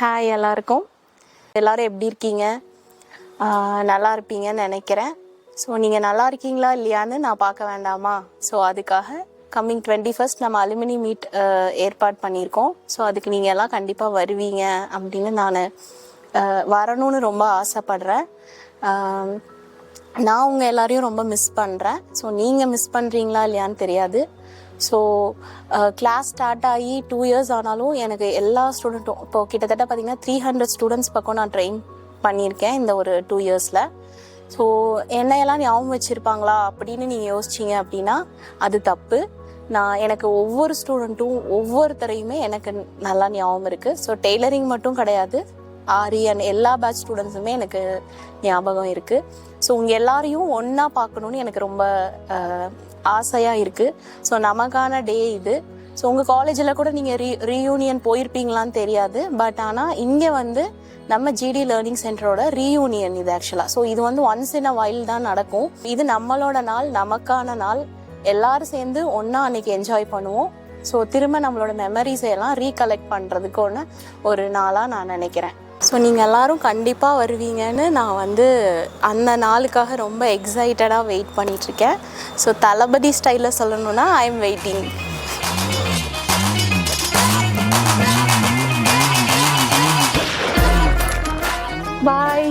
Hi எல்லாருக்கும். எல்லோரும் எப்படி இருக்கீங்க? நல்லா இருப்பீங்கன்னு நினைக்கிறேன். ஸோ நீங்கள் நல்லா இருக்கீங்களா இல்லையான்னு நான் பார்க்க வேண்டாமா? ஸோ அதுக்காக கம்மிங் 21st நம்ம அலுமினி மீட் ஏற்பாடு பண்ணியிருக்கோம். ஸோ அதுக்கு நீங்கள் எல்லாம் கண்டிப்பாக வருவீங்க அப்படின்னு நான் வரணும்னு ரொம்ப ஆசைப்படுறேன். நான் உங்கள் எல்லாரையும் ரொம்ப மிஸ் பண்ணுறேன். ஸோ நீங்கள் மிஸ் பண்ணுறீங்களா இல்லையான்னு தெரியாது. ஸோ கிளாஸ் ஸ்டார்ட் ஆகி 2 years ஆனாலும் எனக்கு எல்லா ஸ்டூடெண்ட்டும் இப்போ கிட்டத்தட்ட பார்த்திங்கன்னா 300 ஸ்டூடெண்ட்ஸ் பக்கம் நான் ட்ரெயின் பண்ணியிருக்கேன் இந்த ஒரு 2 yearsல. ஸோ என்னையெல்லாம் ஞாபகம் வச்சுருப்பாங்களா அப்படின்னு நீங்கள் யோசிச்சிங்க அப்படின்னா அது தப்பு. எனக்கு ஒவ்வொரு ஸ்டூடெண்ட்டும் ஒவ்வொருத்தரையுமே எனக்கு நல்லா ஞாபகம் இருக்குது. ஸோ டெய்லரிங் மட்டும் கிடையாது, ஆரி அண்ட் எல்லா பேட்ச் ஸ்டூடெண்ட்ஸுமே எனக்கு ஞாபகம் இருக்குது. ஸோ உங்கள் எல்லாரையும் ஒன்றா பார்க்கணுன்னு எனக்கு ரொம்ப ஆசையாக இருக்குது. ஸோ நமக்கான டே இது. ஸோ உங்கள் காலேஜில் கூட நீங்கள் ரீயூனியன் போயிருப்பீங்களான்னு தெரியாது. பட் ஆனால் இங்கே வந்து நம்ம ஜிடி லேர்னிங் சென்டரோட ரீயூனியன் இது ஆக்சுவலாக. ஸோ இது வந்து ஒன்ஸ் இன் அ வைல் தான் நடக்கும். இது நம்மளோட நாள், நமக்கான நாள். எல்லாரும் சேர்ந்து ஒன்றா அன்னைக்கு என்ஜாய் பண்ணுவோம். ஸோ திரும்ப நம்மளோட மெமரிஸை எல்லாம் ரீகலெக்ட் பண்ணுறதுக்கு ஒரு நாளாக நான் நினைக்கிறேன். ஸோ நீங்கள் எல்லோரும் கண்டிப்பாக வருவீங்கன்னு நான் வந்து அந்த நாளுக்காக ரொம்ப எக்ஸைட்டடாக வெயிட் பண்ணிகிட்ருக்கேன். ஸோ தளபதி ஸ்டைலில் சொல்லணுன்னா ஐ எம் வெயிட்டிங். பாய்.